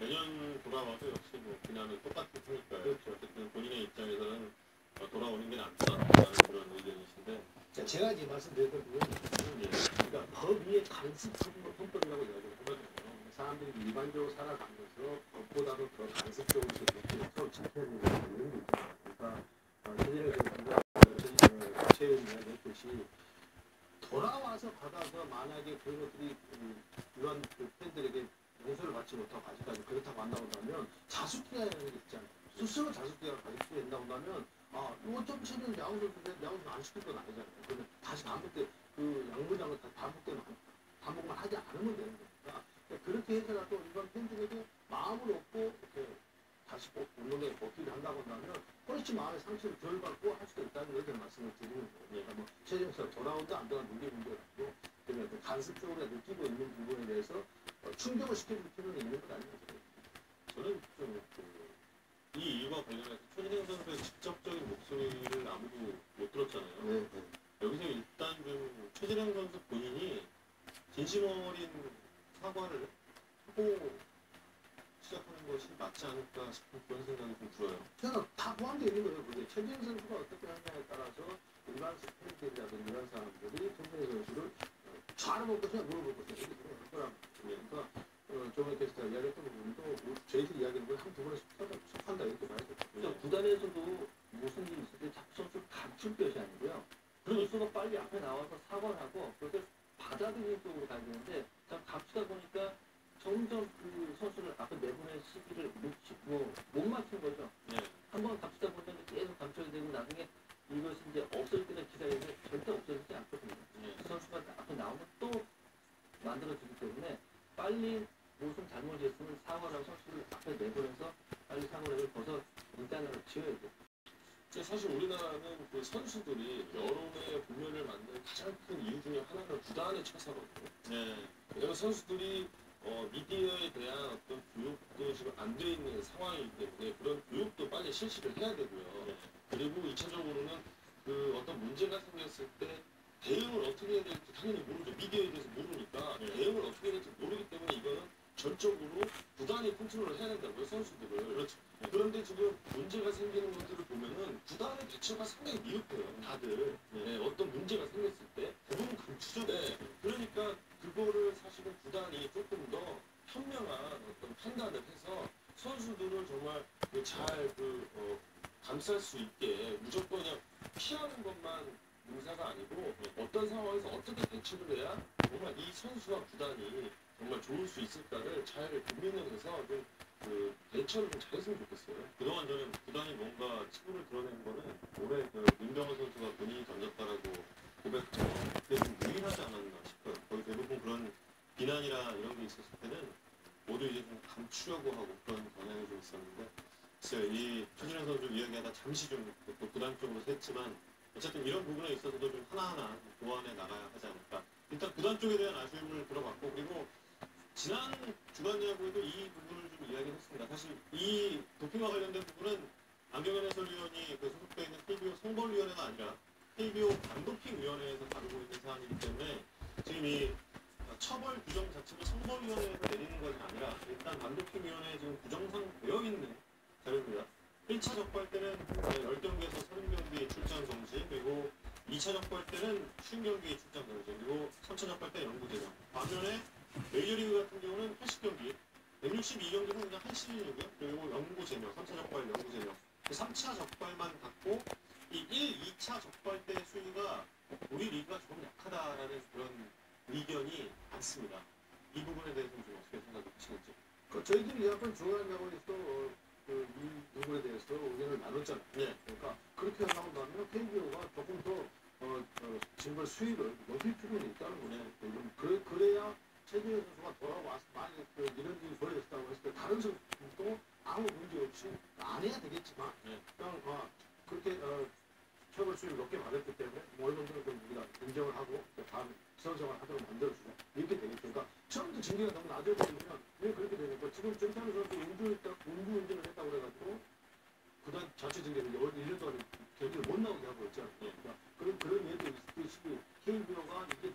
내년 돌아와도 역시 뭐 비난은 똑같을 테니까요. 그렇죠. 어쨌든 본인의 입장에서는 돌아오는 게 낫다라는 그런 의견이신데. 자, 제가 이제 말씀드렸던 부분은 그러니까 법 위에 간섭 헌법이라고 이야기를 하거든요. 사람들이 일반적으로 살아가면서 법보다도 더 간섭적으로 서로 집회하는 게 있는 게 있잖아요. 그러니까 예전에 최근 이야기했듯이 돌아와서 받아서 만약에 그런 것들이 이런 팬들에게 용서를 받지 못하고 아직까지 그렇다고 한다고 한다면 자숙해야 하는 게 있잖아요. 스스로 자숙해야 된다고 한다면 어쩌면 야구 선수인데 야구 선수 안 시킬 건 아니잖아요. 그러면 다시 그 양부장을 반복만 하지 않으면 되는 거니까 그렇게 해서라도 일반 팬들에게 마음을 얻고 이렇게 다시 꼭 운동에 복귀를 한다고 한다면 훨씬 마음의 상처를 덜 받고 할 수도 있다는 이렇게 말씀을 드리는 거예요. 그러니까 뭐 최종에서 돌아온다 안 돌아온다 문제 문제가 아니고 그러면 간섭적으로 느끼고 있는 부분에 대해서 충격을 시켜줄 필요는 있는 것 아니에요. 저는 좀 이 일과 관련해서 최진행 선수의 직접적인 목소리를 아무도 못 들었잖아요. 네. 여기서 일단 좀 최진행 선수 본인이 진심 어린 사과를 하고 시작하는 것이 맞지 않을까 싶은 그런 생각이 좀 들어요. 저는 다 포함되어 있는 거예요. 그게 최진행 선수가 어떻게 하냐에 따라서 일반 팬들이라든지 이런 사람들이 최진행 선수를 잘 먹고 그냥 물어볼 것이다. 이렇게 생각할 거란 말이에요. 그러니까 조명희 캐스터가 이야기했던 부분도 저희들이 이야기하는 걸 한두 번에 속한다 이렇게 봐야겠죠. 그러니까 구단에서도 무슨 일이 있을 때 자꾸 선수를 감출 것이 아니고요. 선수가 빨리 앞에 나와서 사과를 하고 그렇게 받아들이는 쪽으로 가야 되는데 감추다 보니까 점점 그 선수를 앞에 내보낼 시기를 못 맞춘 거죠. 네. 한번 감추다 보면 계속 감춰야 되고 나중에 이것이 이제 없어질 때는 기다리는데 절대 없어지지 않거든요. 네. 그 선수가 앞에 나오면 또 만들어지기 때문에 빨리 무슨 잘못이었으면 사과를 하고 선수를 앞에 내보내서 빨리 사과를 벗어 일단으로 지어야죠. 사실 우리나라는 그 선수들이 여론의 분면을 만든 가장 큰 이유 중에 하나가 구단의 처사거든요. 네. 왜냐면 선수들이 미디어에 대한 어떤 교육도 지금 안 돼 있는 상황이기 때문에 그런 교육도 빨리 실시를 해야 되고요. 네. 그리고 2차적으로는 그 어떤 문제가 생겼을 때 대응을 어떻게 해야 될지 당연히 모르죠. 미디어에 대해서 모르니까 대응을 어떻게 해야 될지 모르기 때문에 이거는 전적으로 구단이 컨트롤을 해야 된다고요, 선수들을. 그렇죠. 네. 그런데 지금 문제가 생기는 것들을 보면은 구단의 대처가 상당히 미흡해요, 다들. 네, 어떤 문제가 생겼을 때 대부분 감추죠. 네. 그러니까 그거를 사실은 구단이 조금 더 현명한 어떤 판단을 해서 선수들을 정말 감쌀 수 있게 무조건 그냥 피하는 것만 문사가 아니고 어떤 상황에서 어떻게 대처를 해야 정말 이 선수와 구단이 정말 좋을 수 있을까를 잘 고민을 해서 좀 대처를 좀 잘했으면 좋겠어요. 그동안 저는 구단이 뭔가 치부를 드러낸 거는 올해 윤병호 선수가 본인이 던졌다라고 고백했죠. 그게 좀 유일하지 않았나 싶어요. 거의 대부분 그런 비난이나 이런 게 있었을 때는 모두 이제 좀 감추려고 하고 그런 경향이 좀 있었는데 글쎄요, 이 최진행 선수 이야기하다 잠시 좀 또 구단 쪽으로 샜지만 어쨌든 이런 부분에 있어서도 좀 하나하나 보완해 나가야 하지 않을까. 일단 구단 쪽에 대한 아쉬움을 들어봤고 그리고 지난 주간 야구에도 이 부분을 좀 이야기했습니다. 사실 이 도핑과 관련된 부분은 안경현 해설위원이 소속되어 있는 KBO 성벌위원회가 아니라 KBO 반도핑위원회에서 다루고 있는 사안이기 때문에 지금 이 처벌 규정 자체를 성벌위원회에서 내리는 것이 아니라 일단 반도핑위원회에 지금 규정상 되어 있는 자료입니다. 1차 적발 때는 10경기에서 30경기 출전 정지, 그리고 2차 적발 때는 50경기 출전 정지, 그리고 3차 적발 때 영구 제명. 반면에 메이저리그 같은 경우는 80경기, 162경기는 그냥 한시즌이고요. 그리고 영구 제명, 3차 적발 영구 제명. 3차 적발만 갖고 이 1, 2차 적발 때 수위가 우리 리그가 조금 약하다라는 그런 의견이 많습니다. 이 부분에 대해서는 좀 어떻게 생각해 보시는지. 저희들이 약간 중요한 야구에서 이 부분에 대해서 의견을 나눴잖아요. 네. 그러니까 그렇게 나온다면 KBO가 조금 더 징벌 수위를 높일 필요는 있다는 거죠. 그래야 최진행 선수가 돌아와서 만약 이런 일이 벌어졌다고 했을 때 다른 선수도 아무 문제 없이 안 해야 되겠지만 그냥 그렇게 처벌 수위를 높게 받았기 때문에 어느 정도는 우리가 인정을 하고 다음 선생활 하도록 만들어주자 이렇게 되겠죠. 그러니까 처음부터 징계가 너무 낮아 보이면 왜 그렇게 되니까 지금 정찬우 선수 음주운전을 했다고 그래가지고 구단 자체 징계를 1년 동안 경기를 못 나오게 하고 있잖아요. 그러니까 그런 예도 있듯이 KBO가 이게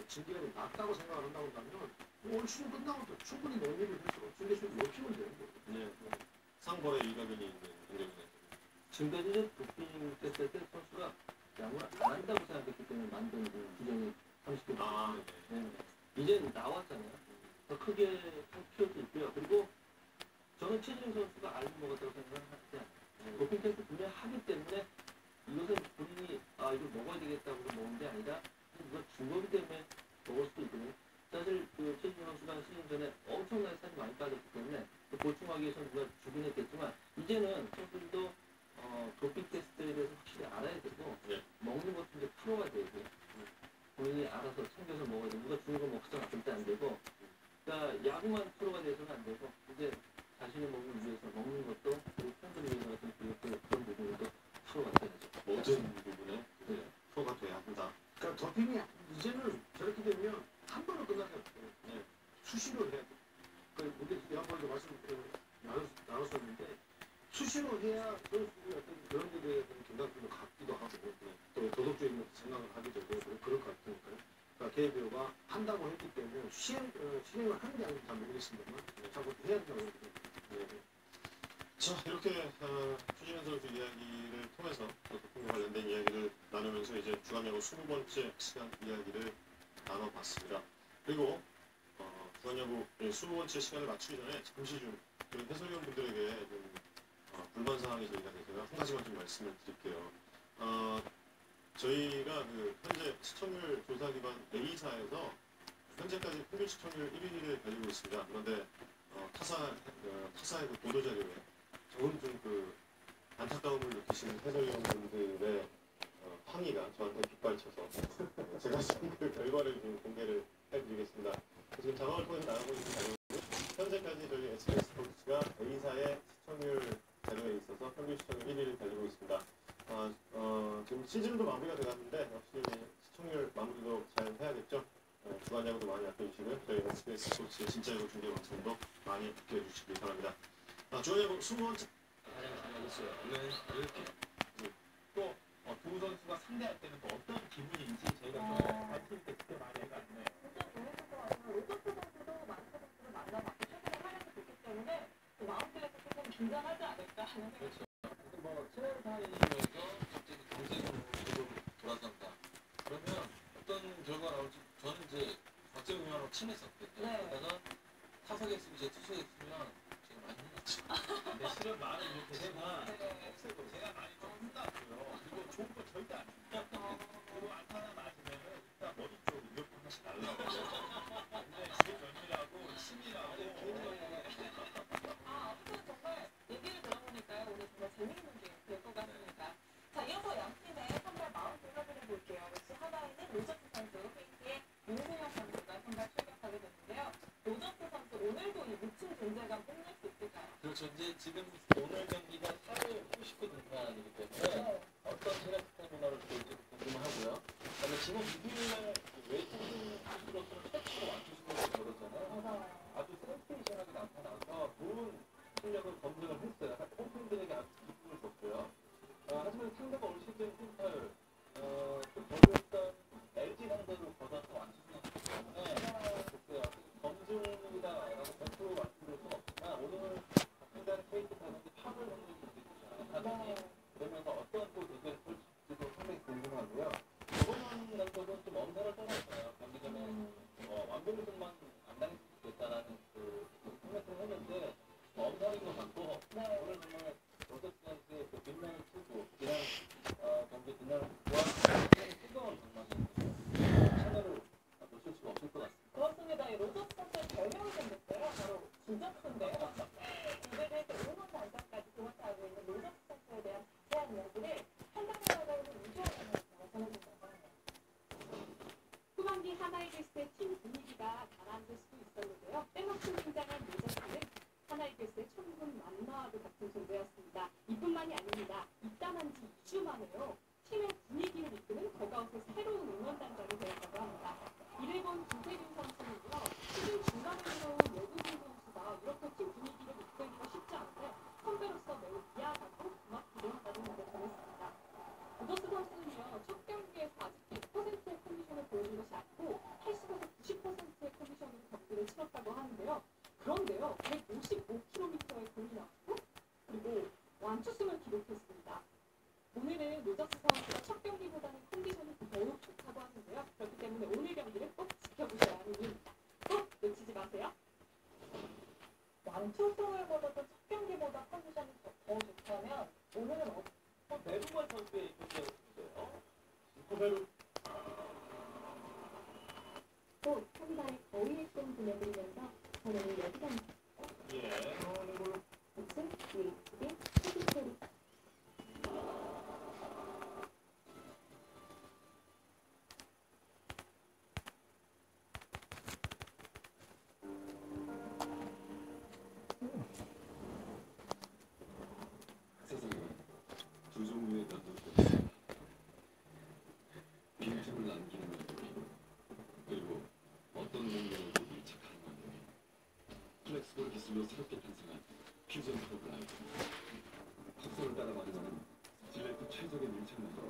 징계가 낮다고 생각을 한다고 한다면 올 시즌 끝나고도 충분히 논의를 해서 징계 수준 높이면 되는 거예요. 네. 상벌의 일가견이 있는 행정이네. 지금까지 도핑 테스트 때 선수가 야구를 안 한다고 생각했기 때문에 만든 그 규정이 30개. 아, 네. 네. 이제 나왔잖아요. 더 크게 할 필요도 있고요. 그리고 저는 최진영 선수가 알고 먹었다고 생각을 하지 않아요. 도핑 테스트 분명히 하기 때문에 이것은 본인이 이걸 먹어야 되겠다고 먹은 게 아니라 누가 준 거기 때문에 먹을 수도 있거든요. 사실 그 최진영 선수가 시즌 전에 엄청나게 살이 많이 빠졌기 때문에 보충하기 위해서 누가 주긴 했겠지만 이제는 선수들도 도핑 테스트에 대해서 확실히 알아야 되고 네. 먹는 것도 이제 프로가 되고 본인이 알아서 챙겨서 먹어야 되고 누가 주는 거 먹어서는 절대 안 되고 그러니까 야구만 프로가 돼서는 안 되고 이제 자신의 몸을 위해서 먹는 것도 그리고 편들을 위해서 같은 그런 부분도 프로가 돼야죠. 모든 부분에 네. 프로가 돼야 한다. 그러니까 도핑이 이제는 저렇게 되면 한 번으로 끝나지 않고 네. 수시로 해야 돼. 그 우리 지난번에도 나눴었는데 수시로 해야 선수들이 어떤 그런 데 대해서 경각심을 갖기도 하고 또 도덕적인 생각을 하게 되고 그럴 것 같으니까요. 그러니까 KBO가 한다고 했기 때문에 실행을 하는 게 아닌지 잘 모르겠습니다만 자꾸 해야 된다고 했거든요. 네. 자, 이렇게 추진현 선수 이야기를 통해서 도핑과 관련된 이야기를 나누면서 이제 주간야구 20번째 시간 이야기를 나눠봤습니다. 그리고 주간야구 20번째 시간을 마치기 전에 잠시 좀 저희 해설위원분들에게 좀 불만사항이 저희가 돼서요. 한 가지만 좀 말씀을 드릴게요. 저희가 그 현재 시청률 조사기관 A사에서 현재까지 평균 시청률 1위를 달리고 있습니다. 그런데 타사의 그 보도자료에 조금 좀 그 안타까움을 느끼시는 해설위원분들의 항의가 저한테 빗발쳐서 제가 지금 그 결과를 좀 공개를 해드리겠습니다. 지금 자막을 통해서 나가고 있는 자료는 현재까지 저희 SBS 스포츠가 A사의 시청률 자료에 있어서 평균 시청률 1위를 달리고 있습니다. 지금 시즌도 마무리가 돼갔는데 역시 시청률 마무리도 잘 해야겠죠. 주간 야구도 많이 아껴주시고요. 저희 SBS 스포츠 진짜 야구 중계 방송도 많이 아껴주시기 바랍니다. 주간 야구 20번째 알겠어요. 이렇게 또 두 선수가 상대할 때는 또 어떤 기분인지 저희가 좀 발표할 때 그때 말이 안 나요. 진짜 좋은 선수가 로저스 선수도 만세 선수를 만나봤고 최근에 활약이 좋기 때문에 그 마운드에서 조금 긴장하지 않을까 하는 생각이 그렇죠. 근데 뭐 친한 사이면서 갑자기 경쟁으로 돌아선다. 그러면 어떤 결과가 나올지 저는 이제 박재웅 의원하고 친했었거든요. 네. 그러다가 타석에 있으면 제 투수에 있으면 제가 많이 혼났죠. 근데 실은 말은 이렇게 되면 제가 많이 좀 혼났고요. 그리고 좋은 거 절대 안 줍니다. 그리고 안타 하나 맞으면은 일단 머리 쪽 이렇게 하나씩 날라오고. 근데 그게 면이라고 침이라고. 아무튼 정말 얘기를 들어보니까요 오늘 정말 재미있는 게 될 것 같습니다. 자 이어서 양팀의 선발 마운드 확인해 볼게요. 역시 하나에는 로저스 선수, KT의 윤승현 선수가 선발 출격하게 됐는데요. 로저스 선수 오늘도 이 묻힌 존재감 뽐낼 수 있을까요? 그렇죠. 이제 지금 오늘 경기가 8월 19일 등판이기 때문에 어떤 체력 스태미너를 보일지 궁금하고요. 그다음에 지금 6일날 웨이팅 선수로서는 최초로 완투승을 거뒀잖아요. 아주 센세이션하게 나타나서 좋은 실력을 검증을 했어요. 홈팬들에게 아주 기쁨을 줬고요. 하지만 상대가 올 시즌 팀파율 좀 버렸던 LG 상대로 거둬서 완투승했기 때문에 글쎄요. 검증이다라고 100% 말씀드릴 수는 없지만 오늘 상대하는 KT 타선이 8월 확률이 있겠죠. 타선이 그러면서 어떤 또 대결을 펼칠지도 상당히 궁금하고요. 이번 감독은 좀 엄살을 떠났어요. 경기 전에 완벽히만 안 당했으면 좋겠다라는 그 코멘트를 했는데 엄살인 것 같고 오늘 정말 로저스 선수의 그 빛나는 투구, 이런 경기 빛나는 투구와 굉장히 뜨거운 전망이 채널을 놓칠 수가 없을 것 같습니다. 그렇습니다. 이 로저스 선수의 별명이 생겼어요. 바로 주저스인데요. 이에 대해서 응원 단장까지 도맡아하고 있는 로저스 선수에 대한 자세한 이야기를 한강야구의 이주원 아나운서가 전해준다고 합니다. 후반기 하나이글스의 팀 분위기가 가라앉을 수도 있었는데요. 빼먹고 등장한 로저스는 하나이글스의 천군 만마와도 같은 존재였습니다. 이뿐만이 아닙니다. 입단한 지 2주 만에요. 팀의 분위기를 이끄는 더가웃의 새로운 응원단장이 되었다고 합니다. 이를 본 김태균 선수는요. 시즌 중간에 들어온 외국인 선수가 이렇게 팀 분위기를 이끌기가 쉽지 않은데 선배로서 매우 미안하고 고맙기도 하다는 말을 전했습니다. 로저스 선수는요. 첫 경기에서 아직 100%의 컨디션을 보여준 것이 아니고 또 상당히 거위액금 보내드리면서 저는 여기서 예. 무슨 UHD 소비소리 세상에 두 종류의 면도가 있습니다. 빈틈을 남기는 면도기, 그리고 어떤 공명에도 밀착한 면도기. 플렉스볼 기술로 새롭게 탄생한 퓨전 프로그라이브. 턱선을 따라 만드는 질레트 최적의 밀착 면도기.